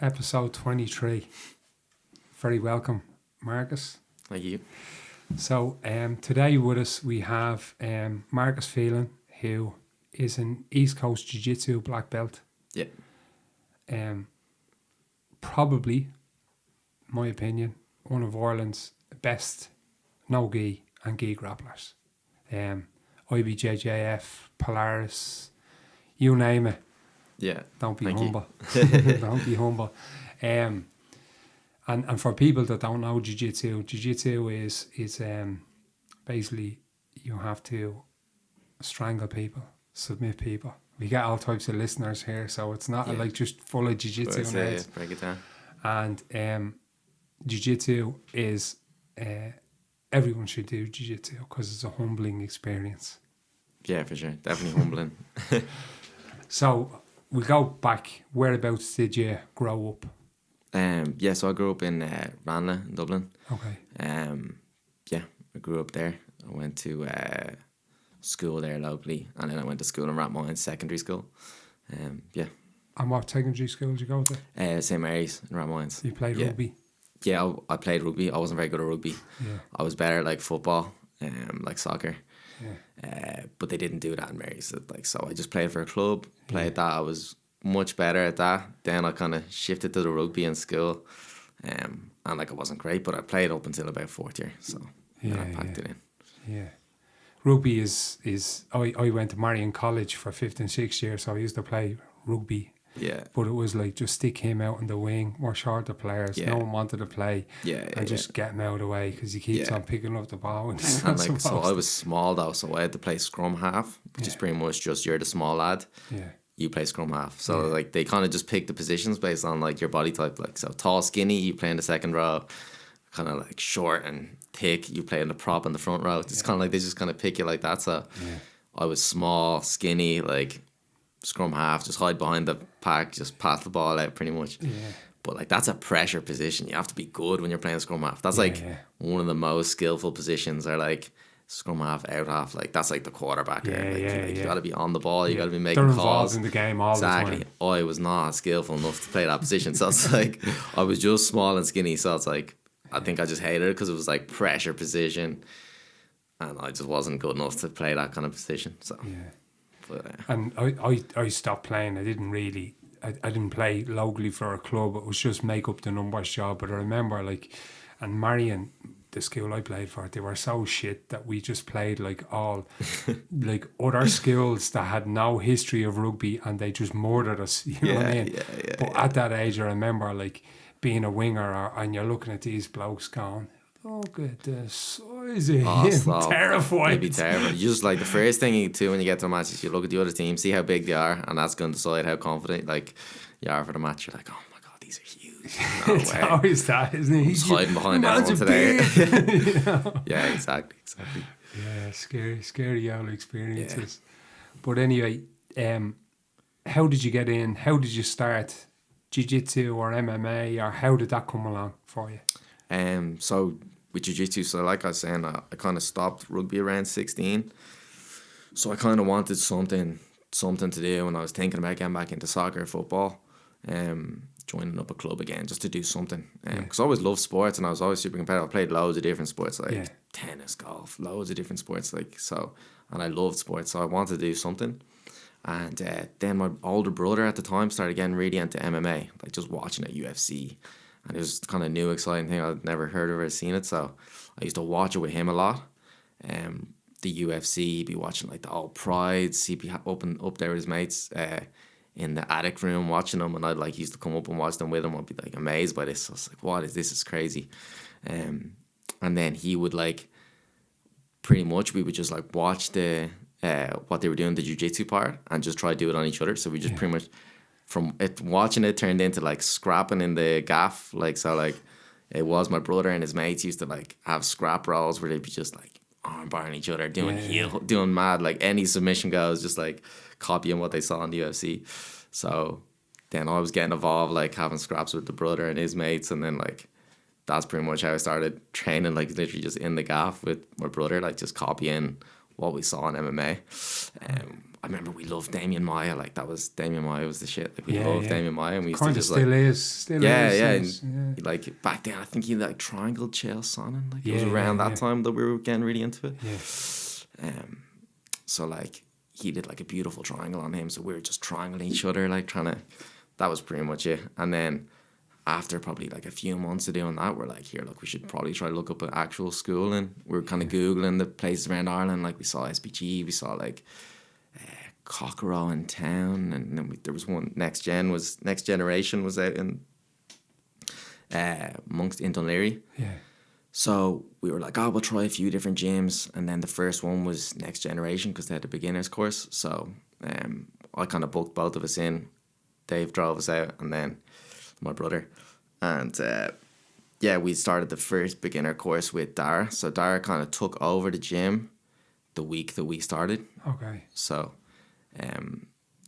episode 23. Very welcome, Marcus. Thank you. So today with us we have Marcus Phelan, who is an East Coast Jiu-Jitsu black belt. Yeah. Probably, my opinion, one of Ireland's best no-gi and gi grapplers. IBJJF, Polaris, you name it. Yeah. Don't be Thank humble. you. Don't be humble. And for people that don't know Jiu-Jitsu is basically you have to strangle people, submit people. We get all types of listeners here, so it's not like just full of Jiu-Jitsu nerds. Break it down. And Jiu-Jitsu is everyone should do Jiu-Jitsu because it's a humbling experience. Yeah, for sure. Definitely humbling. So we go back. Whereabouts did you grow up? So I grew up in Ranelagh in Dublin. Okay. I grew up there. I went to school there locally, and then I went to school in Rathmines Secondary School. And what secondary school did you go to? St Mary's in Rathmines. You played rugby? Yeah, I played rugby. I wasn't very good at rugby. Yeah. I was better at like football, like soccer. Yeah. But they didn't do that in Mary's. So I just played for a club, played that. I was much better at that. Then I kind of shifted to the rugby in school. And like I wasn't great, but I played up until about fourth year. So I packed it in. Yeah. Rugby is I went to Marion College for 5th and 6th year, so I used to play rugby. Yeah. But it was like just stick him out in the wing. We're short of players. Yeah. No one wanted to play. And just get him out of the way because he keeps on picking up the ball. And so I was small though, so I had to play scrum half, which is pretty much just you're the small lad. Yeah. You play scrum half. So like they kind of just pick the positions based on like your body type. Like so tall, skinny, you play in the second row. Kind of like short and thick, you play in the prop in the front row. It's kind of like they just kind of pick you like that. So I was small, skinny, like scrum half, just hide behind the pack, just pass the ball out pretty much. Yeah. But like that's a pressure position. You have to be good when you're playing scrum half. That's one of the most skillful positions. Are like scrum half, out half. Like that's like the quarterback. You got to be on the ball. You got to be making They're calls. Involved in the game all the time. I was not skillful enough to play that position. So it's like I was just small and skinny. So it's like I think I just hated it because it was like pressure position, and I just wasn't good enough to play that kind of position. So and I stopped playing. I didn't play locally for a club. It was just make up the numbers job. But I remember and Marion, the school I played for, they were so shit that we just played like all like other schools that had no history of rugby, and they just murdered us. You know what I mean? But at that age, I remember like being a winger, and you're looking at these blokes going, look at the size of him. Terrified. They'd be terrible. You just like the first thing you do when you get to a match is you look at the other team, see how big they are, and that's going to decide how confident like you are for the match. You're like, oh my god, these are huge. No it's way. always that, isn't it? He's hiding behind everyone today. Yeah, exactly. Yeah, scary old experiences. But anyway, how did you get in? How did you start Jiu-Jitsu or MMA, or how did that come along for you? So with Jiu-Jitsu, so like I was saying, I kind of stopped rugby around 16. So I kind of wanted something to do, and I was thinking about getting back into soccer, football, joining up a club again just to do something. Because I always loved sports, and I was always super competitive. I played loads of different sports, like tennis, golf, loads of different sports, and I loved sports, so I wanted to do something. And then my older brother at the time started getting really into MMA, like just watching at UFC. And it was kind of new, exciting thing. I'd never heard of it or seen it. So I used to watch it with him a lot. The UFC, he'd be watching like the old Prides. He'd be up there with his mates in the attic room watching them. And I'd used to come up and watch them with him. I'd be like amazed by this. I was like, what is this? It's crazy. And then he would pretty much, we would just watch what they were doing, the jiu-jitsu part, and just try to do it on each other. So we just pretty much, from it watching it turned into scrapping in the gaff. It was my brother and his mates used to have scrap rolls where they'd be just arm barring each other, doing mad, any submission goes, just copying what they saw on the UFC. So then I was getting involved, having scraps with the brother and his mates, and then that's pretty much how I started training, literally just in the gaff with my brother, just copying what we saw in MMA. I remember we loved Damien Maya. Like Damien Maya was the shit. Like we loved Damien Maya, and we used to just still like still is. Like back then, I think he like triangled Chael Sonnen. Like it was around that time that we were getting really into it. Yeah. So like he did like a beautiful triangle on him. So we were just triangling each other, like trying to. That was pretty much it. And then after probably like a few months of doing that, we're like, here, look, we should probably try to look up an actual school. And we were kind of Googling the places around Ireland. Like we saw SBG, we saw like Cockrow in town, and then there was one Next Generation was out in amongst in Dunleary. Yeah. So we were like, oh, we'll try a few different gyms, and then the first one was Next Generation because they had the beginners course. So I kind of booked both of us in. Dave drove us out, and then my brother, and we started the first beginner course with Dara. So Dara kind of took over the gym the week that we started. Okay. So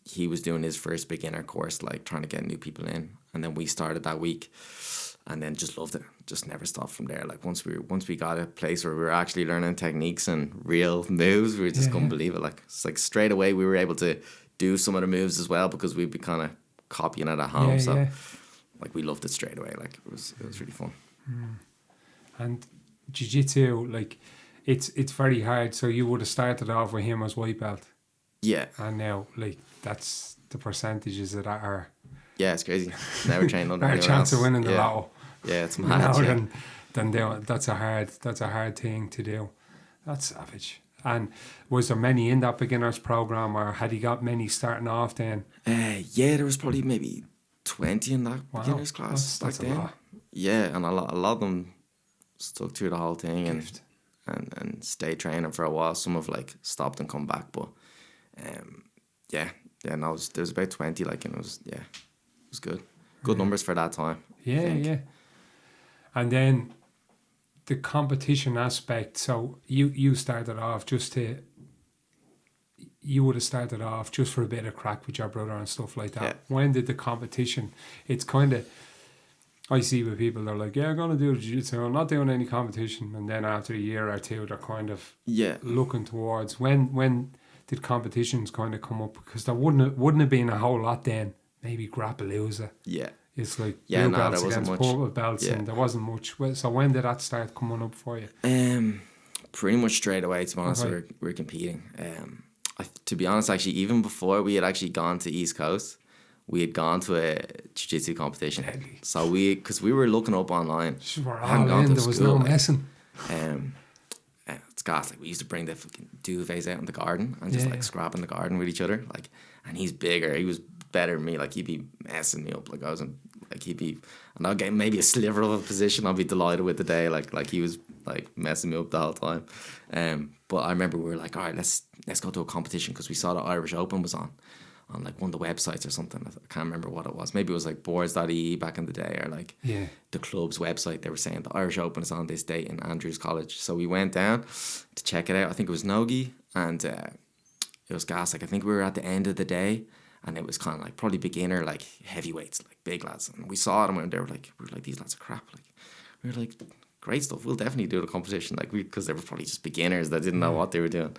he was doing his first beginner course, like trying to get new people in, and then we started that week, and then just loved it. Just never stopped from there. Like once we got a place where we were actually learning techniques and real moves, we just couldn't believe it. Like it's like straight away we were able to do some of the moves as well because we'd be kind of copying it at home. Like we loved it straight away. Like it was really fun. And jiu-jitsu, like it's very hard. So you would have started off with him as white belt. Yeah. And now, like, that's the percentages of that are. Yeah, it's crazy. Never trained under anyone chance else. of winning the lotto. Yeah, it's mad. That's a hard thing to do. That's savage. And was there many in that beginners program, or had he got many starting off then? There was probably maybe 20 in that beginners class that's back then. A lot. Yeah, and a lot of them stuck through the whole thing and stayed training for a while. Some have like stopped and come back, but there was about 20, like, and it was good. Good numbers for that time. Yeah. And then the competition aspect. So you started off you would have started off just for a bit of crack with your brother and stuff like that. Yeah. When did the competition? It's kind of, I see with people, they're like, I'm going to do jiu-jitsu, I'm not doing any competition. And then after a year or two, they're kind of looking towards, when did competitions kind of come up? Because there wouldn't have been a whole lot then. Maybe Grapplers. Yeah. It's like blue belts against purple belts, and there wasn't much. So when did that start coming up for you? Pretty much straight away, to be honest. We were competing. To be honest, actually, even before we had actually gone to East Coast, we had gone to a jiu-jitsu competition. Deadly. So because we were looking up online. We're all in, there was no messing. It's gas. Like we used to bring the fucking duvets out in the garden and just like scrap in the garden with each other. Like, and he's bigger. He was better than me. Like he'd be messing me up. Like I wasn't. Like he'd be, and I'll get maybe a sliver of a position. I'll be delighted with the day. Like he was like messing me up the whole time. But I remember we were like, all right, let's go to a competition because we saw the Irish Open was on like one of the websites or something. I can't remember what it was. Maybe it was like boards.ie back in the day, or like the club's website. They were saying the Irish Open is on this date in Andrews College. So we went down to check it out. I think it was Nogi, and it was gas. Like I think we were at the end of the day, and it was kind of like probably beginner, like heavyweights, like big lads. And we saw them, and we were like, these lads are crap. Like we were like, great stuff. We'll definitely do the competition. Like because they were probably just beginners that didn't know what they were doing.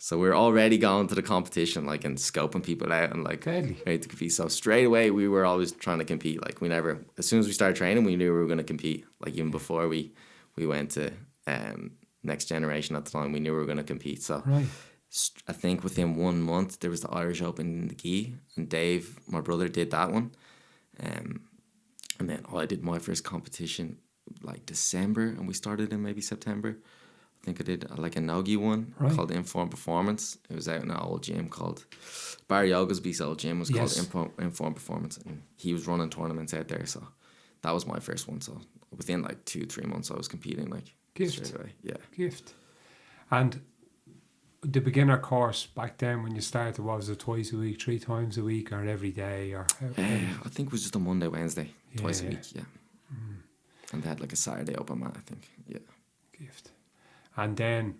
So we were already going to the competition, like, and scoping people out and like ready to compete. So straight away we were always trying to compete. Like we never, as soon as we started training, we knew we were going to compete. Like even before we went to Next Generation at the time, we knew we were going to compete. So I think within 1 month there was the Irish Open in the Gi, and Dave, my brother, did that one. And then I did my first competition like December, and we started in maybe September. I think I did like a Nogi one called Informed Performance. It was out in an old gym called Barry Oglesby's old gym was called Informed Performance, and he was running tournaments out there. So that was my first one. So within like 2-3 months I was competing like straight away. Yeah. Gift. And the beginner course back then when you started, was it twice a week, 3 times a week, or every day, or I think it was just a Monday, Wednesday, twice a week, and they had like a Saturday open mat, I think. Gift. And then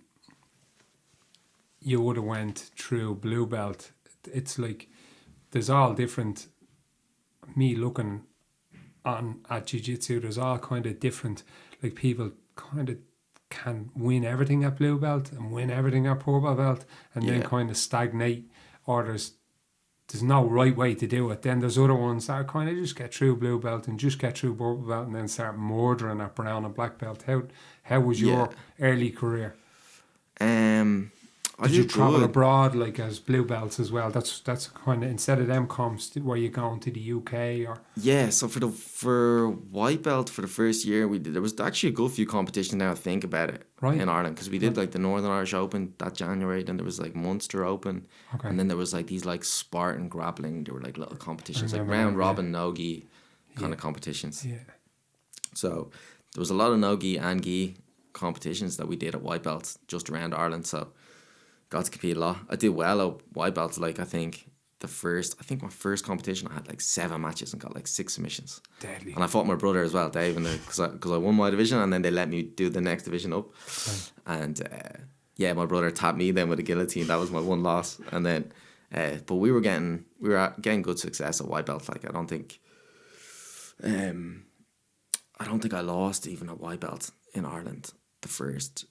you would have went through blue belt. It's like there's all different, me looking on at jiu-jitsu, there's all kind of different, like people kind of can win everything at blue belt and win everything at purple belt, and then kind of stagnate, or there's no right way to do it. Then there's other ones that kind of just get through blue belt and just get through purple belt and then start murdering at brown and black belt. How was your early career? Did you travel abroad like as blue belts as well? That's kind of, instead of them comps, were you going to the UK or? Yeah, so for white belt for the first year there was actually a good few competitions now I think about it in Ireland, because we did like the Northern Irish Open that January, then there was like Munster Open, and then there was like these like Spartan grappling, there were like little competitions like round robin no-gi kind of competitions. Yeah. So there was a lot of no-gi and gi competitions that we did at white belt just around Ireland, so got to compete a lot. I did well at white belts. Like I think my first competition I had like 7 matches and got like 6 submissions. Deadly. And I fought my brother as well, Dave, because I won my division, and then they let me do the next division up. And my brother tapped me then with a guillotine. That was my one loss. And then, but we were getting good success at white belt. Like I don't think I lost even at white belt in Ireland the first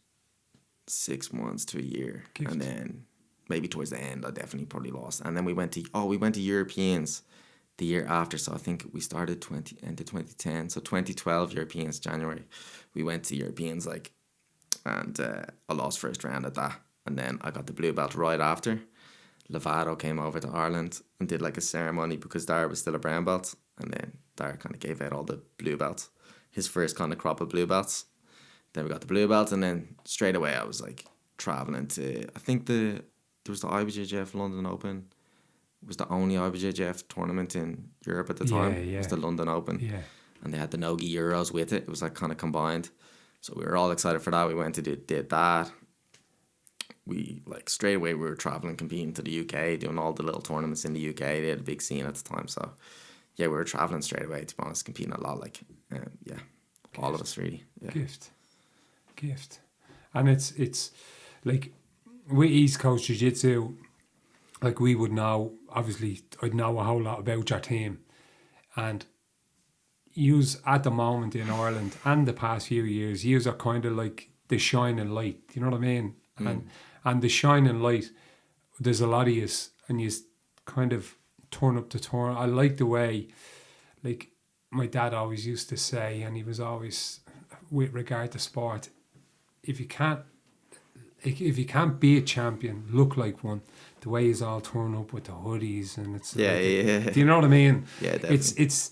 6 months to a year. Gift. And then maybe towards the end I definitely probably lost, and then we went to Europeans the year after, so I think we started into 2010, so 2012 Europeans January we went to Europeans and I lost first round at that, and then I got the blue belt right after. Lovato came over to Ireland and did like a ceremony because Dara was still a brown belt, and then Dara kind of gave out all the blue belts, his first kind of crop of blue belts. Then we got the blue belt, and then straight away I was like traveling to, I think there was the IBJJF London Open. It was the only IBJJF tournament in Europe at the time. It was the London Open. Yeah. And they had the Nogi Euros with it. It was like kind of combined. So we were all excited for that. We went to did that. We like straight away we were traveling, competing to the UK, doing all the little tournaments in the UK. They had a big scene at the time. So yeah, we were traveling straight away, to be honest, competing a lot. Like all of us really. Yeah. Gift. And it's like with East Coast Jiu-Jitsu, like we would know, obviously I'd know a whole lot about your team, and yous at the moment in Ireland and the past few years, yous are kind of like the shining light, you know what I mean? And the shining light, there's a lot of yous, and yous kind of turn up the turn. I like the way, like my dad always used to say, and he was always with regard to sport, if you can't be a champion, look like one. The way he's all torn up with the hoodies, and it's do you know what I mean? Yeah, definitely. It's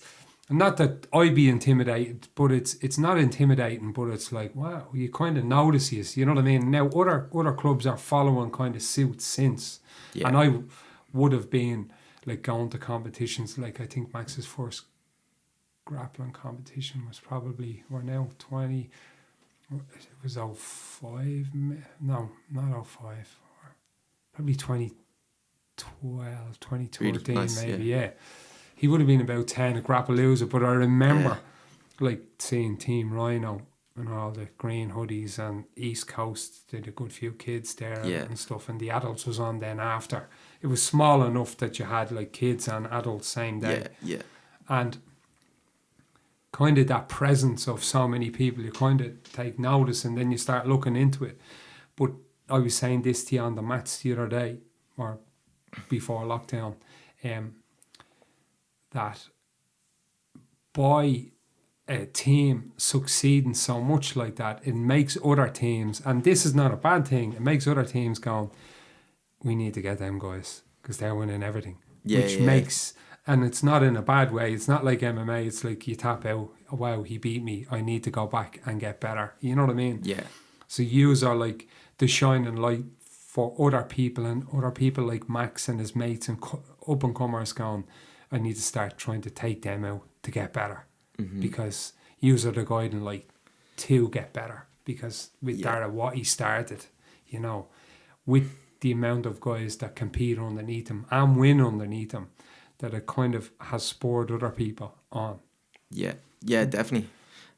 not that I be intimidated, but it's not intimidating, but it's like, wow, you kind of notice you know what I mean? Now other clubs are following kind of suit since, and I would have been like going to competitions. Like I think Max's first grappling competition was probably, we're now 20. It was 05, no, not 05, probably 2012, 2013 nice, maybe, yeah. He would have been about 10 at Grapplers, but I remember like seeing Team Rhino and all the green hoodies, and East Coast did a good few kids there and stuff, and the adults was on then after. It was small enough that you had like kids and adults same day. Yeah. And kind of that presence of so many people, you kind of take notice, and then you start looking into it. But I was saying this to you on the mats the other day, or before lockdown, that by a team succeeding so much like that, it makes other teams, and this is not a bad thing, it makes other teams go, we need to get them guys because they're winning everything. Makes, and it's not in a bad way. It's not like MMA. It's like you tap out, oh, wow, he beat me, I need to go back and get better. You know what I mean? Yeah. So yous are like the shining light for other people, and other people like Max and his mates and up and comers going, I need to start trying to take them out to get better, because yous are the guiding light to get better. Because with Dara, what he started, you know, with the amount of guys that compete underneath him and win underneath him, that it kind of has spurred other people on. Yeah, definitely.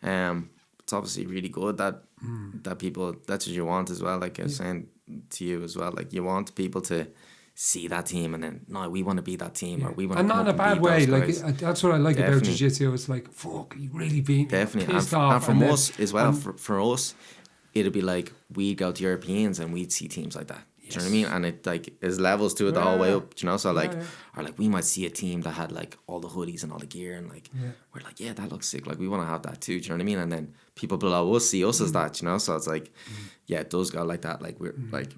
It's obviously really good that people, that's what you want as well. Like I was saying to you as well, like you want people to see that team and then, no, we want to be that team, or we want to. And not in a bad way. Like that's what I like about Jiu-Jitsu. It's like, fuck, you really beat me. Definitely, and from us as well. For us, it'd be like we'd go to Europeans and we'd see teams like that. Yes. Do you know what I mean? And it like is levels to it the whole way up. Do you know? So like, yeah. or like we might see a team that had like all the hoodies and all the gear, and like we're like, yeah, that looks sick. Like we want to have that too. Do you know what I mean? And then people below us see us as that. You know? So it's like, yeah, it does go like that. Like we're like,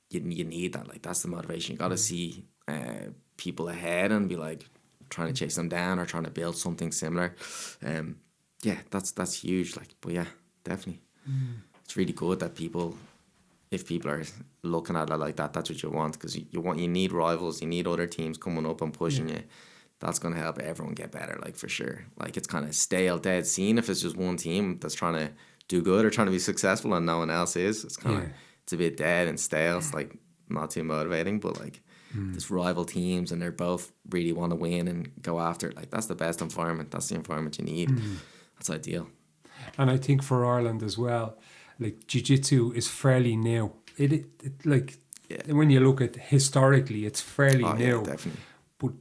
you need that. Like that's the motivation. You got to see people ahead and be like trying to chase them down or trying to build something similar. Yeah, that's huge. Like, but yeah, definitely, it's really good that people. If people are looking at it like that, that's what you want, because you need rivals, you need other teams coming up and pushing you. That's going to help everyone get better, like for sure. Like it's kind of stale, dead scene if it's just one team that's trying to do good or trying to be successful and no one else is. It's kind of it's a bit dead and stale. It's like not too motivating, but like there's rival teams and they're both really want to win and go after it. Like that's the best environment. That's the environment you need. That's ideal. And I think for Ireland as well, like Jiu-Jitsu is fairly new. It like when you look at historically, it's fairly new. Yeah, definitely. But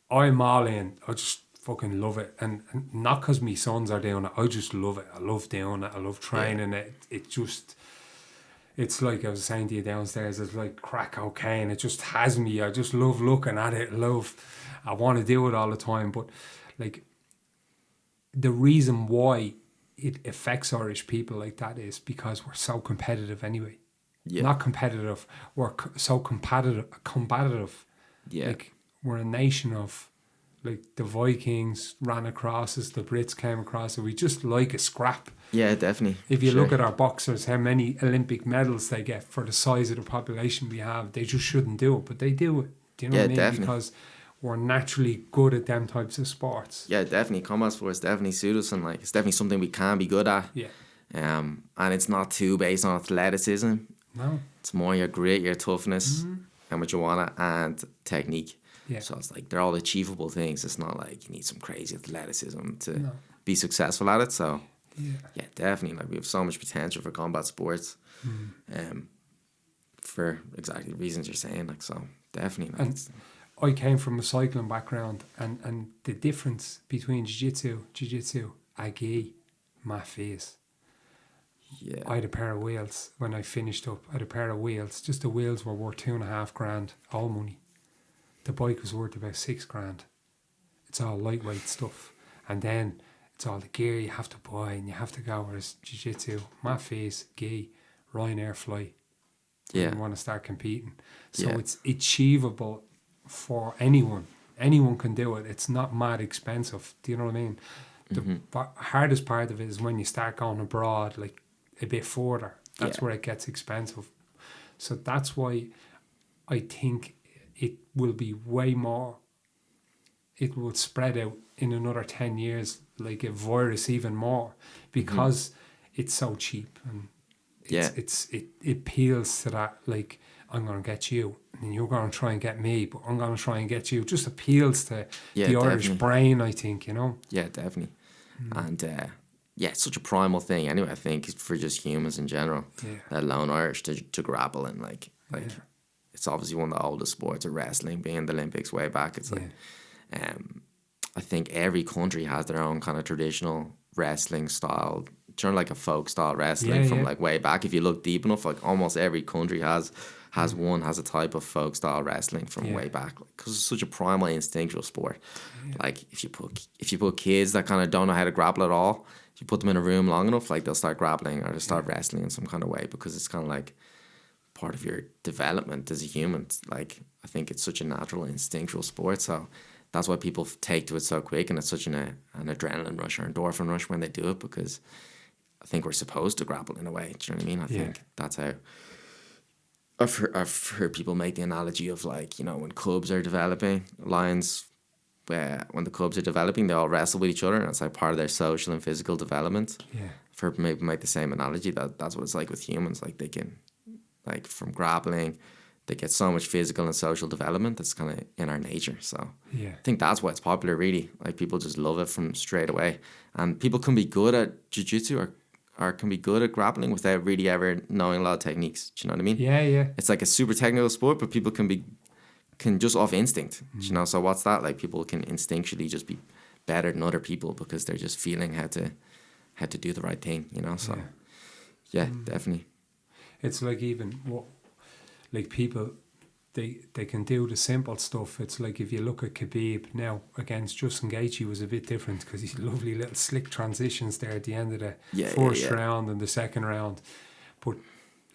I'm all in. I just fucking love it, and not because my sons are doing it. I just love it. I love doing it. I love training it. It's like I was saying to you downstairs. It's like crack cocaine. It just has me. I just love looking at it. I want to do it all the time. But like the reason why it affects Irish people like that is because we're so competitive anyway. Yeah. Not competitive. We're so combative. Yeah. Like we're a nation of, like the Vikings ran across us, the Brits came across us. We just like a scrap. Yeah, definitely. If you look at our boxers, how many Olympic medals they get for the size of the population we have, they just shouldn't do it, but they do it. Do you know what I mean? Definitely. Because we're naturally good at them types of sports. Yeah, definitely. Combat sports definitely suit us, and like it's definitely something we can be good at. Yeah. And it's not too based on athleticism. No. It's more your grit, your toughness, and what you want and technique. Yeah. So it's like they're all achievable things. It's not like you need some crazy athleticism to be successful at it. So yeah, definitely. Like we have so much potential for combat sports. For exactly the reasons you're saying. Like so definitely. Like, and I came from a cycling background, and the difference between jiu-jitsu, agi, my face. Yeah. I had a pair of wheels when I finished up. I had a pair of wheels. Just the wheels were worth $2,500, all money. The bike was worth about $6,000. It's all lightweight stuff. And then it's all the gear you have to buy and you have to go. Whereas jiu-jitsu, my face, gi, Ryanair fly. Yeah. You want to start competing. So it's achievable for anyone. Anyone can do it. It's not mad expensive. Do you know what I mean? The hardest part of it is when you start going abroad, like a bit further. That's where it gets expensive. So that's why I think it will be way more. It will spread out in another 10 years like a virus even more, because it's so cheap, and it appeals to that, like, I'm going to get you and you're going to try and get me, but I'm going to try and get you. Just appeals to the Irish brain, I think, you know? Yeah, definitely. And it's such a primal thing anyway, I think, for just humans in general, let alone Irish, to grapple. And like it's obviously one of the oldest sports of wrestling, being in the Olympics way back. It's like I think every country has their own kind of traditional wrestling style, like a folk style wrestling from like way back. If you look deep enough, like almost every country has a type of folk style wrestling from way back, because it's such a primal instinctual sport. Like if you put kids that kind of don't know how to grapple at all, if you put them in a room long enough, like they'll start grappling or they'll start wrestling in some kind of way, because it's kind of like part of your development as a human. Like I think it's such a natural instinctual sport, so that's why people take to it so quick, and it's such an adrenaline rush or endorphin rush when they do it, because I think we're supposed to grapple in a way. Do you know what I mean? I think that's how. I've heard people make the analogy of, like, you know, when cubs are developing, lions, when the cubs are developing, they all wrestle with each other, and it's like part of their social and physical development. Yeah. I've heard maybe make the same analogy, that's what it's like with humans. Like they can, like from grappling, they get so much physical and social development that's kind of in our nature. So I think that's why it's popular, really. Like people just love it from straight away. And people can be good at jiu-jitsu or can be good at grappling without really ever knowing a lot of techniques. Do you know what I mean? Yeah. It's like a super technical sport, but people can just off instinct. You know, so what's that? Like people can instinctually just be better than other people because they're just feeling how how to do the right thing, you know. So yeah, definitely. It's like even what, like people, they can do the simple stuff. It's like if you look at Khabib now against Justin Gaethje was a bit different because he's lovely little slick transitions there at the end of the first round and the second round. But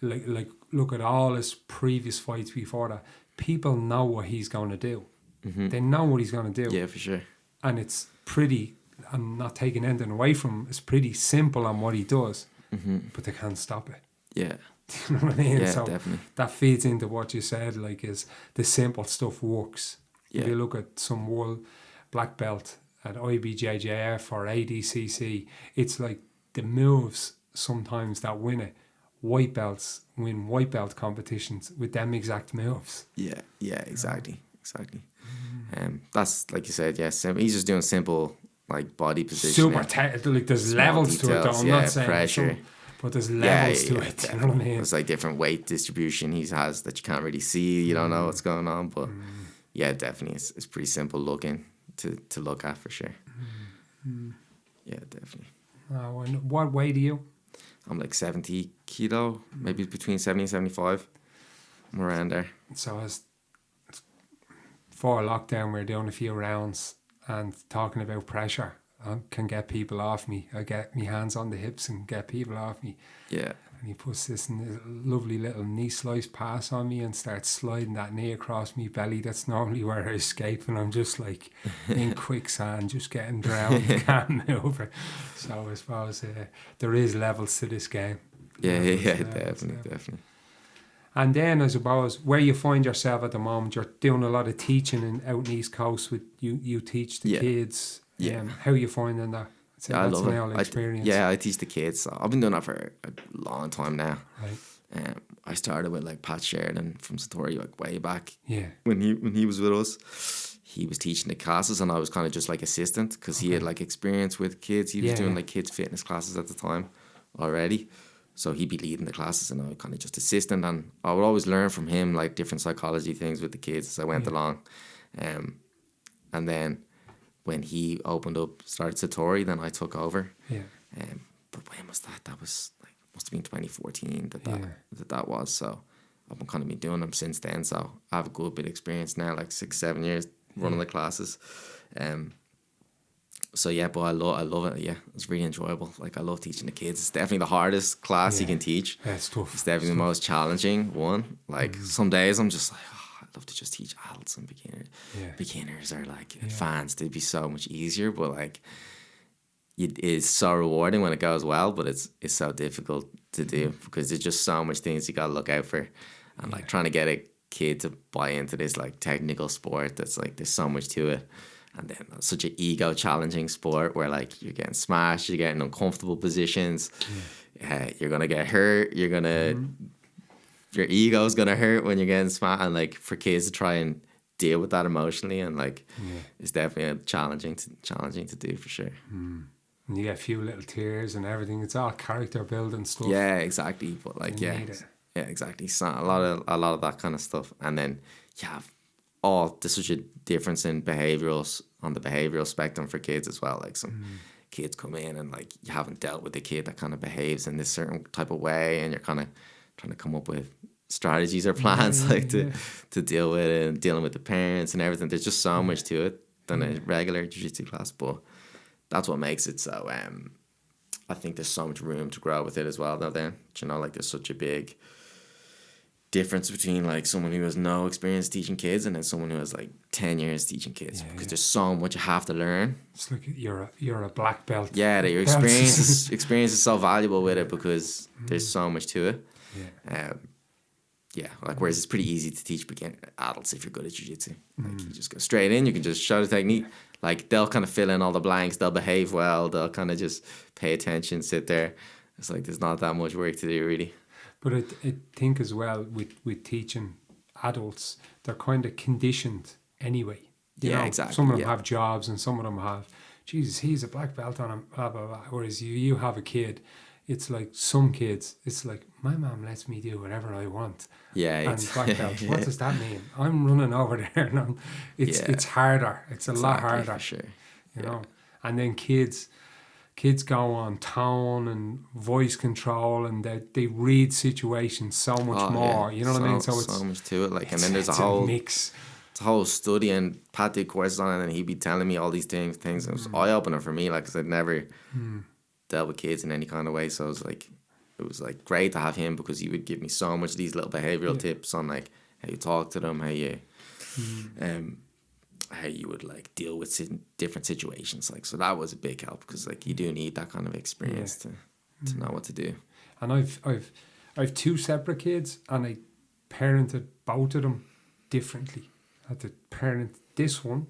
like look at all his previous fights before that. People know what he's going to do. They know what he's going to do. Yeah, for sure. And it's pretty, I'm not taking anything away from him, it's pretty simple on what he does, but they can't stop it. Yeah. You know what I mean? Yeah, so definitely. that feeds into what you said, like, is the simple stuff works. Yeah. If you look at some world black belt at IBJJF or ADCC, it's like the moves sometimes that win it. White belts win white belt competitions with them exact moves. Yeah, exactly. That's like you said, simple. He's just doing simple like body positioning. Like there's levels to it though. I'm not saying pressure. But there's levels to it, you know what I mean? There's like different weight distribution he has that you can't really see. You don't know what's going on, but yeah, definitely, it's pretty simple looking to look at for sure. Yeah, definitely. And what weight are you? I'm like 70 kilo, maybe between 70 and 75. I'm around there. So as for lockdown, we're doing a few rounds and talking about pressure. I can get people off me. I get my hands on the hips and get people off me. Yeah. And he puts this lovely little knee slice pass on me and starts sliding that knee across me belly. That's normally where I escape, and I'm just like in quicksand, just getting drowned, can't move it. So I suppose there is levels to this game. Yeah, definitely. And then I suppose where you find yourself at the moment, you're doing a lot of teaching out in East Coast with you teach the kids. Yeah. How are you finding that? I love it. Experience. I teach the kids. I've been doing that for a long time now. Right. I started with like Pat Sheridan from Satori like way back. Yeah. When he was with us, he was teaching the classes and I was kind of just like assistant because he had like experience with kids. He was doing like kids fitness classes at the time already. So he'd be leading the classes and I would kind of just assistant, and I would always learn from him like different psychology things with the kids as I went along. And then when he started Satori, then I took over. Yeah. But when was that? That was like, must have been 2014 that was. So I've kind of been doing them since then. So I have a good bit of experience now, like 6-7 years running the classes. So yeah, but I love it. Yeah, it's really enjoyable. Like I love teaching the kids. It's definitely the hardest class you can teach. Yeah, it's tough. It's definitely the most challenging one. Like some days I'm just like, I'd love to just teach adults and beginners. Yeah. Beginners are like advanced. It'd be so much easier, but like it is so rewarding when it goes well. But it's so difficult to do because there's just so much things you gotta look out for, and like trying to get a kid to buy into this like technical sport that's like there's so much to it. And then it's such an ego challenging sport where like you're getting smashed, you're getting uncomfortable positions, you're gonna get hurt, your ego's gonna hurt when you're getting smashed, and like for kids to try and deal with that emotionally and like it's definitely challenging to do for sure. And you get a few little tears and everything. It's all character building stuff. Yeah, exactly. But like exactly. So a lot of that kind of stuff, and then there's such a difference in on the behavioral spectrum for kids as well. Like some kids come in and like you haven't dealt with the kid that kind of behaves in this certain type of way, and you're kind of trying to come up with strategies or plans to deal with it, and dealing with the parents and everything. There's just so much to it than a regular jiu-jitsu class, but that's what makes it so. I think there's so much room to grow with it as well. Though then, like there's such a big difference between like someone who has no experience teaching kids and then someone who has like 10 years teaching kids, because there's so much you have to learn. It's like you're a black belt. Yeah, that your experience is so valuable with it because there's so much to it. Like whereas it's pretty easy to teach adults if you're good at jiu-jitsu. Like you just go straight in, you can just show the technique. Like they'll kind of fill in all the blanks, they'll behave well, they'll kind of just pay attention, sit there. It's like there's not that much work to do really. But I think as well with teaching adults, they're kind of conditioned anyway. You know, exactly. Some of them have jobs and some of them have, Jesus, he's a black belt on him, blah, blah, blah. Whereas you have a kid, it's like some kids, it's like, my mom lets me do whatever I want. Yeah. And black belt, what does that mean? I'm running over there and it's harder. It's a lot harder. For sure. You know? And then kids, kids go on tone and voice control, and they read situations so much more. You know what I mean? So So it's much to it. Like, and then there's it's a whole mix. it's a whole study, and Pat did courses on it, and he'd be telling me all these things. It was eye opener for me, like, 'cause I'd never dealt with kids in any kind of way. So it was like great to have him, because he would give me so much of these little behavioral tips on like how you talk to them, how you would like deal with different situations. Like, so that was a big help, because like you do need that kind of experience to know what to do. And I've two separate kids, and I parented both of them differently. I had to parent this one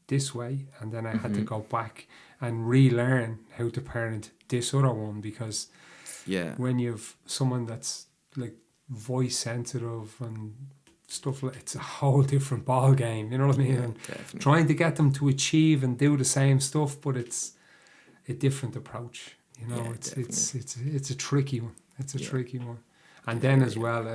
this way, and then I had to go back and relearn how to parent this other one, because when you've someone that's like voice sensitive and stuff, like, it's a whole different ball game, you know what I mean? And Definitely. trying to get them to achieve and do the same stuff, but it's a different approach, you know. It's a tricky one. It's a tricky one. And then as well,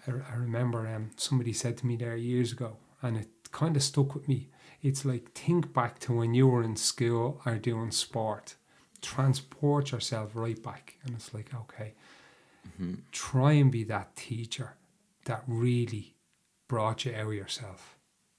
I remember somebody said to me there years ago, and it kind of stuck with me. It's like, think back to when you were in school or doing sport. Transport yourself right back. And it's like, okay, try and be that teacher that really brought you out of yourself.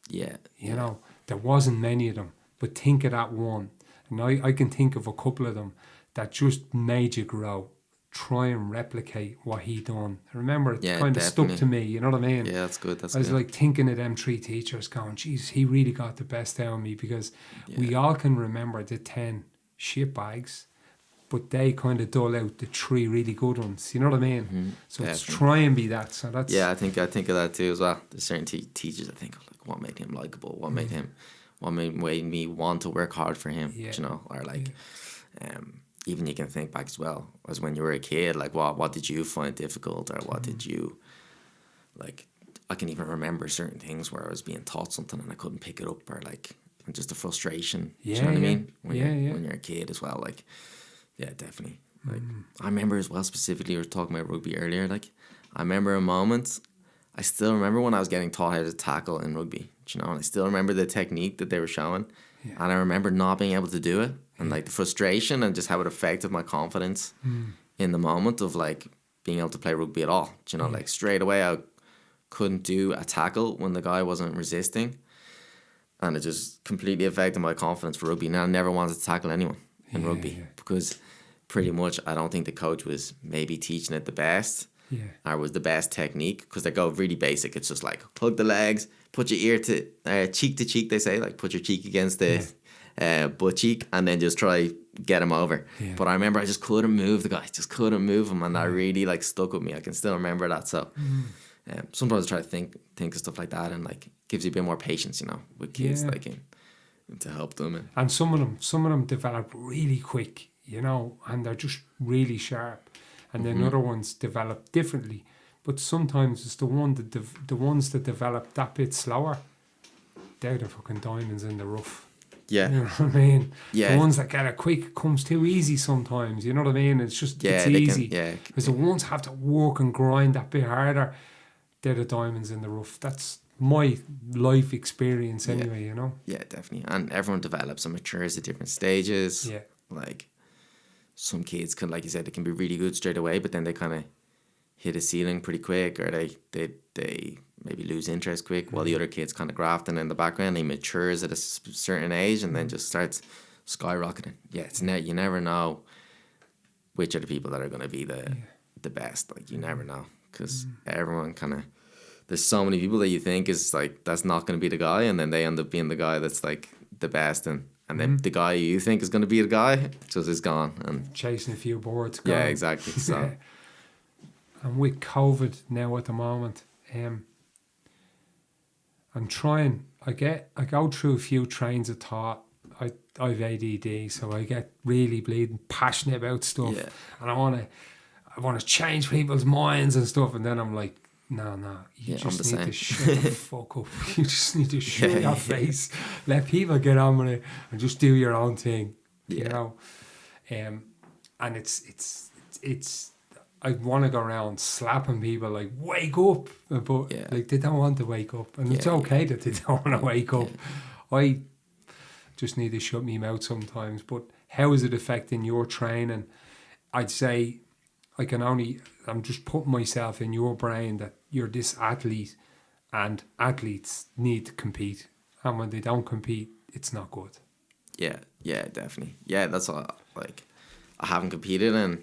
You know, there wasn't many of them, but think of that one. And I can think of a couple of them that just made you grow. Try and replicate what he done. I remember it kind of stuck to me, you know what I mean? Yeah, that's good. I was like thinking of them three teachers going, geez, he really got the best out of me, because we all can remember the 10 shit bags, but they kind of dole out the 3 really good ones. You know what I mean? So it's try and be that. So that's I think of that too as well. There's certain teachers I think of, like, what made him likable, what made me want to work hard for him. You know, or like, even you can think back as well as when you were a kid. Like, what did you find difficult, or what did you like? I can even remember certain things where I was being taught something and I couldn't pick it up, or like, and just the frustration. Do you know what I mean? When you're a kid as well, like. Yeah, definitely. Like, I remember as well, specifically, we were talking about rugby earlier. Like, I remember a moment. I still remember when I was getting taught how to tackle in rugby. You know, and I still remember the technique that they were showing, and I remember not being able to do it, and like the frustration and just how it affected my confidence in the moment of like being able to play rugby at all. You know, like straight away I couldn't do a tackle when the guy wasn't resisting, and it just completely affected my confidence for rugby. Now I never wanted to tackle anyone in rugby because pretty much I don't think the coach was maybe teaching it the best or was the best technique, because they go really basic. It's just like hug the legs, put your ear to cheek to cheek, they say, like put your cheek against the butt cheek, and then just try get him over. But I remember I just couldn't move the guy, just couldn't move him, and that really like stuck with me. I can still remember that. So sometimes I try to think of stuff like that, and like gives you a bit more patience, you know, with kids, like and to help them. And some of them develop really quick, you know, and they're just really sharp. And then other ones develop differently. But sometimes it's the ones that develop that bit slower, they're the fucking diamonds in the rough. You know what I mean? The ones that get it quick comes too easy sometimes, you know what I mean? It's just, it's easy. Because the ones have to work and grind that bit harder, they're the diamonds in the rough. That's my life experience anyway, you know? Yeah, definitely. And everyone develops and matures at different stages. Like, some kids can, like you said, they can be really good straight away, but then they kind of hit a ceiling pretty quick, or they maybe lose interest quick, while the other kids kind of grafting in the background. He matures at a certain age and then just starts skyrocketing. You never know which are the people that are going to be the best. Like, you never know, because everyone kind of, there's so many people that you think is like, that's not going to be the guy, and then they end up being the guy that's like the best, and then the guy you think is going to be the guy just is gone, and chasing a few boards. Gone. Yeah, exactly. So, and with COVID now at the moment, I'm trying. I go through a few trains of thought. I've ADD, so I get really bleeding passionate about stuff, and I want to change people's minds and stuff, and then I'm like, no, you just need to shut the fuck up. You just need to shut your face. Let people get on with it and just do your own thing. You know? And it's I want to go around slapping people like, wake up, but like they don't want to wake up, and it's okay that they don't want to wake up. I just need to shut me mouth sometimes. But how is it affecting your training? I'd say I'm just putting myself in your brain that you're this athlete, and athletes need to compete. And when they don't compete, it's not good. Yeah, definitely. Yeah, that's all. Like, I haven't competed and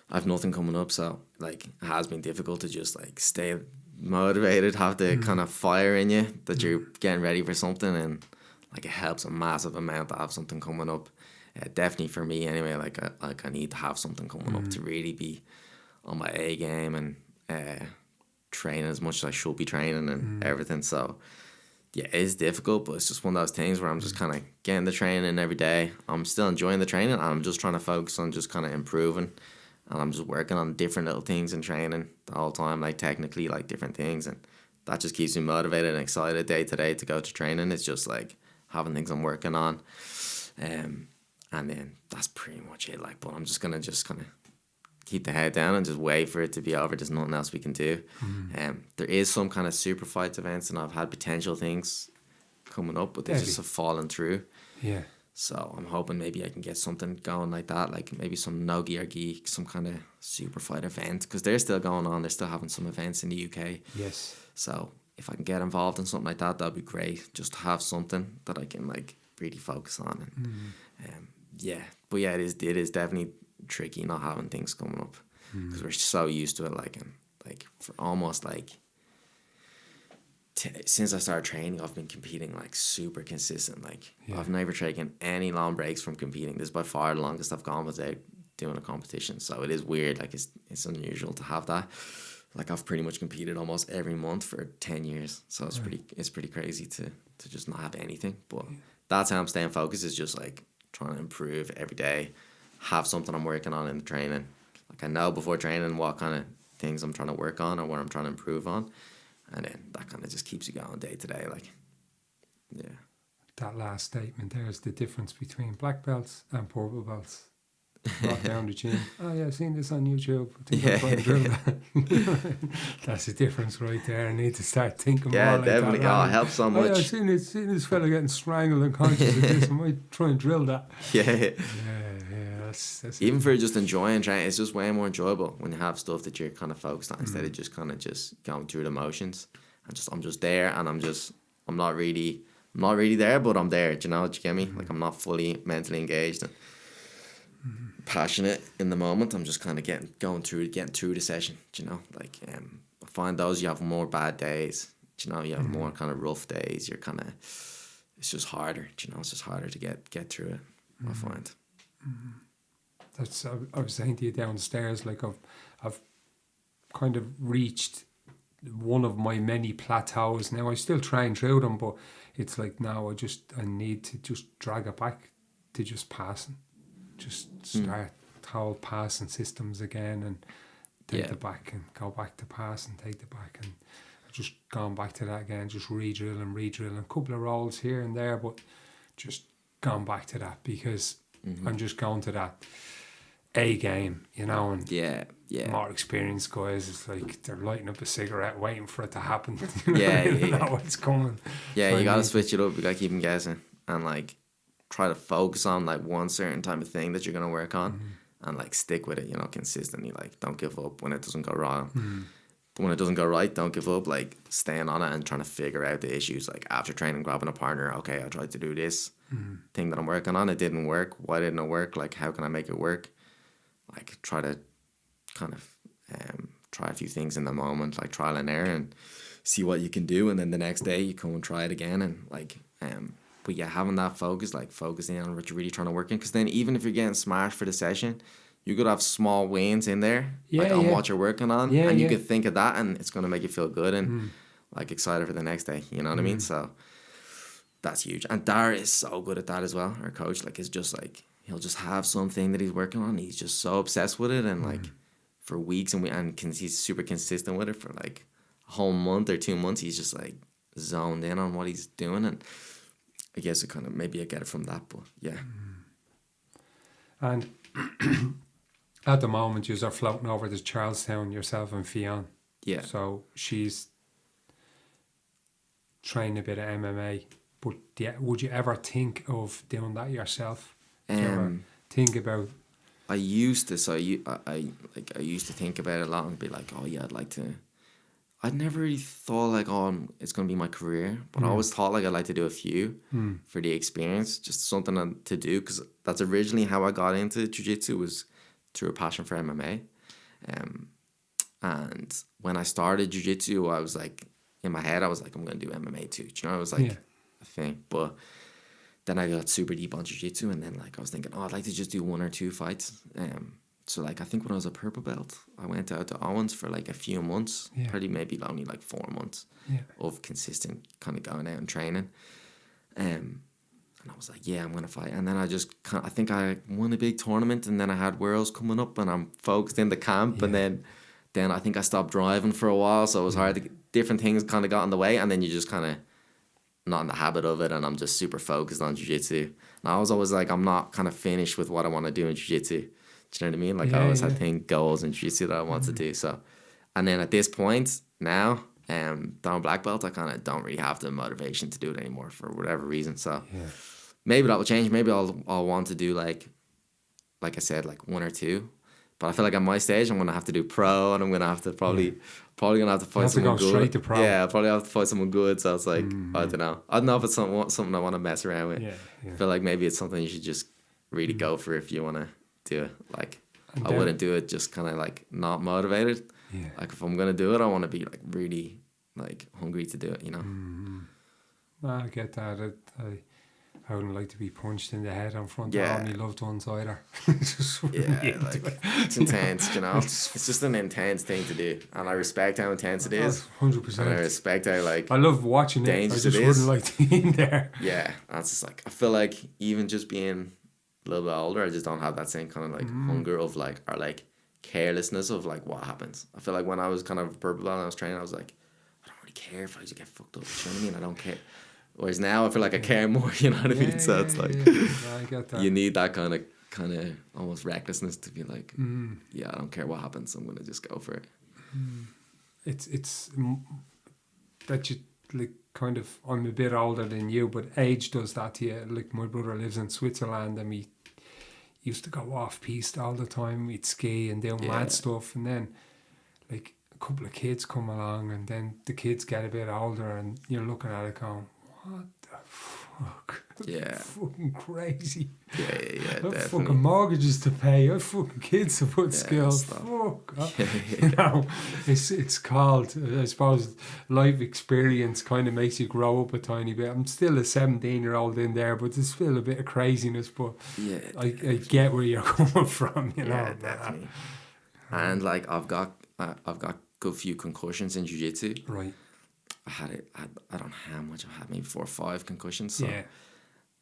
I've nothing coming up, so like it has been difficult to just like stay motivated, have the kind of fire in you that you're getting ready for something, and like it helps a massive amount to have something coming up. Definitely for me anyway. Like I need to have something coming up to really be on my A game and training as much as I should be training and everything. So yeah, it is difficult, but it's just one of those things where I'm just kind of getting the training every day. I'm still enjoying the training, and I'm just trying to focus on just kind of improving. And I'm just working on different little things in training the whole time, like technically, like different things. And that just keeps me motivated and excited day to day to go to training. It's just like having things I'm working on. And then that's pretty much it. Like, but I'm just going to kind of keep the head down and just wait for it to be over. There's nothing else we can do. There is some kind of super fights events, and I've had potential things coming up, but they just have fallen through. Yeah. So I'm hoping maybe I can get something going like that, like maybe some no-gi or gi, some kind of super fight event, because they're still going on. They're still having some events in the UK. Yes. So if I can get involved in something like that, that'd be great. Just to have something that I can like really focus on. And but yeah, it is definitely tricky not having things coming up, because we're so used to it. Like, and like for almost like since I started training, I've been competing like super consistent. Like I've never taken any long breaks from competing. This is by far the longest I've gone without doing a competition. So it is weird. Like it's unusual to have that. Like I've pretty much competed almost every month for 10 years. So it's pretty crazy to just not have anything. But that's how I'm staying focused, is just like trying to improve every day, have something I'm working on in the training. Like I know before training what kind of things I'm trying to work on or what I'm trying to improve on. And then that kind of just keeps you going day to day, like, yeah. That last statement there is the difference between black belts and purple belts. Walk down the gym. Oh yeah, I've seen this on YouTube. I think I'm trying to drill that. That's the difference right there. I need to start thinking more like definitely. that. It helps so much. Oh, yeah, I've seen this fella getting strangled and conscious of this. I might try and drill that. Yeah. That's even for just enjoying training, it's just way more enjoyable when you have stuff that you're kind of focused on instead of just kind of just going through the motions. I'm just there, and I'm not really there, but I'm there. Do you know? Do you get me? Like I'm not fully mentally engaged and passionate in the moment. I'm just kind of getting through the session. Do you know? Like I find those you have more bad days. Do you know? You have more kind of rough days. You're kind of, it's just harder. Do you know? It's just harder to get through it. I find. That's I was saying to you downstairs, like I've kind of reached one of my many plateaus now. I still train through them, but it's like now I need to just drag it back to just passing, just start whole passing systems again, and take it back and go back to pass and take it back, and just gone back to that again, just re-drill and a couple of rolls here and there, but just gone back to that because I'm just going to that A game, you know, and more experienced guys, it's like they're lighting up a cigarette waiting for it to happen. You know what's coming. Yeah, so you gotta switch it up. You gotta keep them guessing and like try to focus on like one certain type of thing that you're gonna work on and like stick with it, you know, consistently. Like don't give up when it doesn't go wrong. But when it doesn't go right, don't give up. Like staying on it and trying to figure out the issues. Like after training, grabbing a partner. Okay, I tried to do this thing that I'm working on. It didn't work. Why didn't it work? Like how can I make it work? Like try to kind of try a few things in the moment, like trial and error, and see what you can do. And then the next day you come and try it again, and like but yeah, having that focus, like focusing on what you're really trying to work in, because then even if you're getting smashed for the session, you could have small wins in there, on what you're working on, and you could think of that, and it's going to make you feel good and like excited for the next day, you know what I mean? So that's huge. And Dara is so good at that as well. Our coach, like, is just like, he'll just have something that he's working on. He's just so obsessed with it, and like for weeks, he's super consistent with it for like a whole month or 2 months. He's just like zoned in on what he's doing, and I guess it kind of maybe I get it from that, but yeah. And at the moment, you are floating over to Charlestown, yourself and Fionn. Yeah. So she's training a bit of MMA But yeah, would you ever think of doing that yourself? Did you ever think about? I used to, so I used to think about it a lot and be like, oh yeah, I'd like to. I'd never really thought like, oh, it's gonna be my career, but I always thought like I'd like to do a few for the experience, just something to do, because that's originally how I got into jiu-jitsu, was through a passion for MMA. And when I started jiu-jitsu, I was like, in my head, I was like, I'm gonna do MMA too. Do you know, it was like a thing, but. Then I got super deep on jiu-jitsu, and then like I was thinking, oh, I'd like to just do 1 or 2 fights. So like I think when I was a purple belt, I went out to Owens for like a few months, probably maybe only like 4 months of consistent kind of going out and training. And I was like, yeah, I'm gonna fight. And then I just I think I won a big tournament, and then I had Worlds coming up, and I'm focused in the camp, and then I think I stopped driving for a while, so it was hard to different things kind of got in the way, and then you just kind of not in the habit of it, and I'm just super focused on jiu-jitsu. And I was always like, I'm not kind of finished with what I want to do in jiu-jitsu. Do you know what I mean? Like I always had goals in jiu-jitsu that I want to do. So, and then at this point now, that I'm black belt, I kind of don't really have the motivation to do it anymore for whatever reason. So maybe that will change. Maybe I'll want to do like I said, like 1 or 2. But I feel like at my stage, I'm gonna have to do pro, and I'm gonna have to probably gonna have to fight someone good. Straight to pro. Yeah, I'll probably have to fight someone good. So it's like I don't know. I don't know if it's something I want to mess around with. I feel like maybe it's something you should just really go for if you want to do it. Like I wouldn't do it just kind of like not motivated. Yeah. Like if I'm gonna do it, I want to be like really like hungry to do it. You know. I get that. I wouldn't like to be punched in the head in front of all my loved ones either. It's intense, you know. It's just an intense thing to do, and I respect how intense it is. 100%. And I respect how like I love watching it. I just wouldn't like to be in there. Yeah, that's just like I feel like even just being a little bit older, I just don't have that same kind of like hunger of like or like carelessness of like what happens. I feel like when I was kind of purple belt and I was training, I was like, I don't really care if I just get fucked up. You know what I mean? I don't care. Whereas now I feel like I care more, you know what I mean? So it's like I get that. You need that kind of almost recklessness to be like, yeah, I don't care what happens. I'm gonna just go for it. It's that you like kind of. I'm a bit older than you, but age does that to you. Like my brother lives in Switzerland, and we used to go off piste all the time. We'd ski and do mad stuff, and then like a couple of kids come along, and then the kids get a bit older, and you're looking at it going, what the fuck? Yeah. Fucking crazy. Yeah, definitely. Fucking mortgages to pay. I fucking kids to put skills. Fuck. You know, it's called, I suppose, life experience kind of makes you grow up a tiny bit. I'm still a 17-year-old in there, but there's still a bit of craziness. But I get where you're coming from, you know. Yeah, definitely. And like I've got good few concussions in jiu-jitsu. Right. I don't know how much I've had, maybe 4 or 5 concussions. So. Yeah.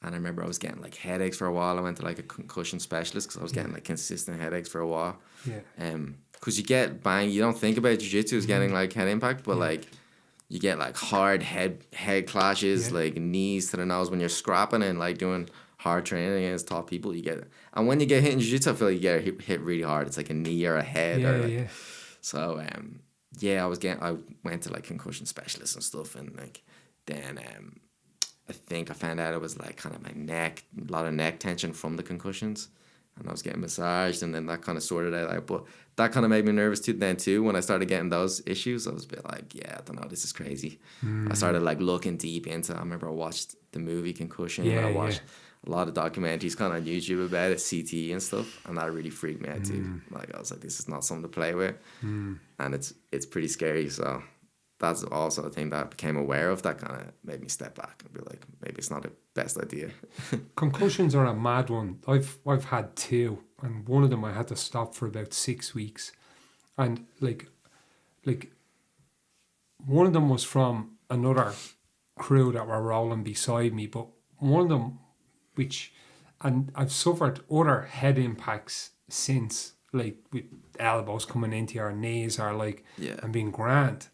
And I remember I was getting like headaches for a while. I went to like a concussion specialist because I was getting like consistent headaches for a while. Yeah. Because you get bang, you don't think about jiu-jitsu as getting like head impact, but like you get like hard head clashes, like knees to the nose when you're scrapping and like doing hard training against top people. You get it. And when you get hit in jiu-jitsu, I feel like you get hit really hard. It's like a knee or a head. So I went to like concussion specialists and stuff, and like then I think I found out it was like kind of my neck, a lot of neck tension from the concussions, and I was getting massaged, and then that kind of sorted it out. But that kind of made me nervous too when I started getting those issues. I was a bit like, yeah, I don't know, this is crazy. I started like looking deep into it. I remember I watched the movie Concussion, and I watched a lot of documentaries kind of on YouTube about it, CT and stuff, and that really freaked me out too. Like I was like, this is not something to play with, and it's pretty scary. So that's also a thing that I became aware of that kind of made me step back and be like, maybe it's not the best idea. Concussions are a mad one. I've had 2, and one of them I had to stop for about 6 weeks, and like one of them was from another crew that were rolling beside me, but one of them, and I've suffered other head impacts since, like with elbows coming into your knees or like and being grand.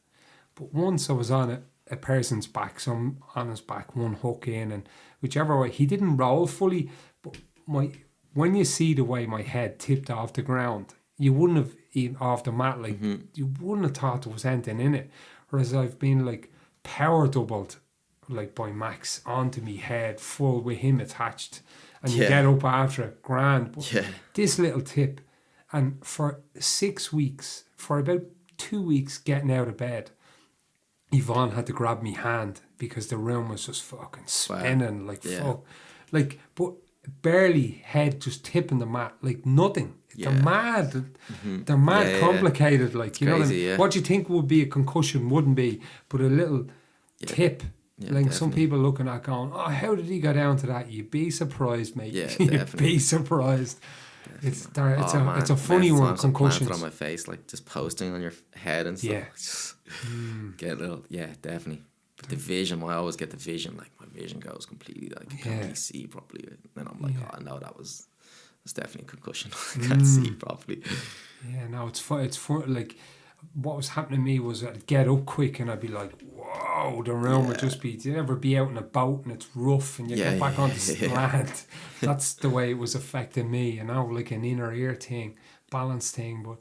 But once I was on a person's back, so I'm on his back, one hook in, and whichever way, he didn't roll fully, but when you see the way my head tipped off the ground, you wouldn't have even off the mat, like you wouldn't have thought there was anything in it. Whereas I've been like power doubled like by Max onto me head full with him attached, and you Yeah. get up after it, grand. But Yeah. this little tip, and for 6 weeks, for about 2 weeks getting out of bed, Yvonne had to grab me hand because the room was just fucking spinning like Yeah. fuck, like but barely head just tipping the mat, like nothing. They're mad. They're mad Yeah, yeah. complicated. Like It's you know what I crazy, mean? yeah. What you think would be a concussion wouldn't be, but a little tip. Yeah, Like some definitely. people looking at going, oh, how did he go down to that? You'd be surprised, mate. Yeah, You'd definitely. be surprised. It's Man, it's a funny amount of one. times I planted Concussions. on my face, like just posting on your head and stuff. Yeah. Just get a little, definitely. But the vision, I always get the vision, like my vision goes completely, like I can't really see properly. And I'm like, oh no, that's definitely a concussion. I can't see properly. Yeah, no, it's fun. It's fun. Like, what was happening to me was I'd get up quick and I'd be like, whoa, the room would just be, you ever be out in a boat and it's rough and you get back onto land. That's the way it was affecting me, you know, like an inner ear thing, balance thing. But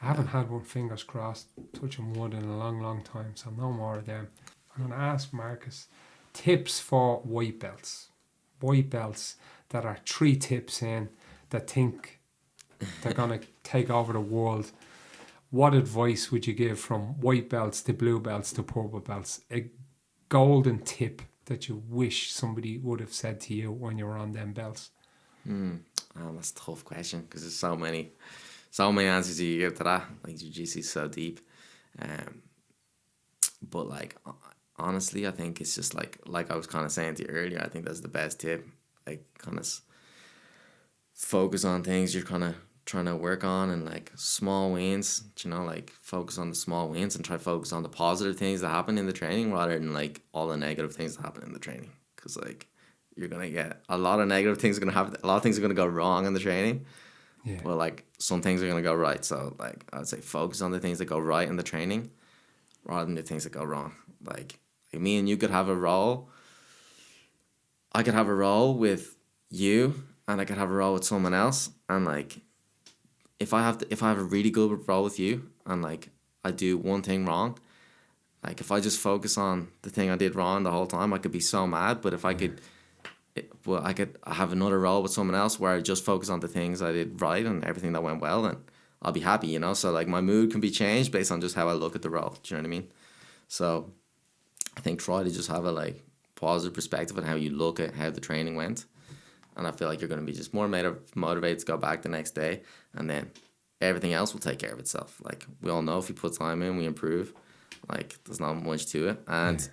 I haven't had one, fingers crossed, touching wood in a long, long time, so no more of them. I'm going to ask Marcus, tips for white belts that are 3 tips in that think they're going to take over the world. What advice would you give from white belts to blue belts to purple belts? A golden tip that you wish somebody would have said to you when you were on them belts? That's a tough question because there's so many answers you give to that. Like Jiu-Jitsu is so deep. But like honestly, I think it's just like I was kind of saying to you earlier, I think that's the best tip. Like kind of focus on things you're kind of trying to work on and like small wins, you know, like focus on the small wins and try to focus on the positive things that happen in the training rather than like all the negative things that happen in the training. Because like you're going to get a lot of negative things are going to happen. A lot of things are going to go wrong in the training. Yeah. But like some things are going to go right. So like I would say focus on the things that go right in the training rather than the things that go wrong. Like me and you could have a role. I could have a role with you and I could have a role with someone else. And like if I have a really good role with you and like I do one thing wrong, like if I just focus on the thing I did wrong the whole time, I could be so mad. But if I could have another role with someone else where I just focus on the things I did right and everything that went well, then I'll be happy, you know? So like my mood can be changed based on just how I look at the role. Do you know what I mean? So I think try to just have a like positive perspective on how you look at how the training went. And I feel like you're going to be just more motivated to go back the next day. And then everything else will take care of itself. Like we all know if we put time in, we improve. Like there's not much to it. And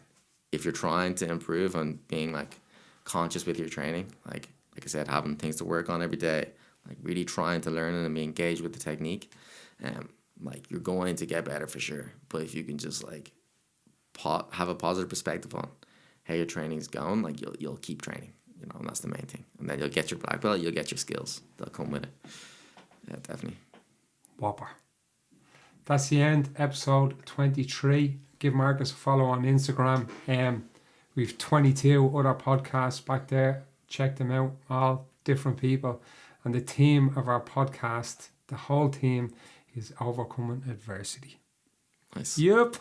if you're trying to improve and being like conscious with your training, like I said, having things to work on every day, like really trying to learn and be engaged with the technique, like you're going to get better for sure. But if you can just like have a positive perspective on how your training's going, like you'll keep training, you know, and that's the main thing. And then you'll get your black belt, you'll get your skills. They'll come with it. Yeah, definitely. Whopper. That's the end, episode 23. Give Marcus a follow on Instagram. We've 22 other podcasts back there. Check them out, all different people. And the theme of our podcast, the whole team, is overcoming adversity. Nice. Yup.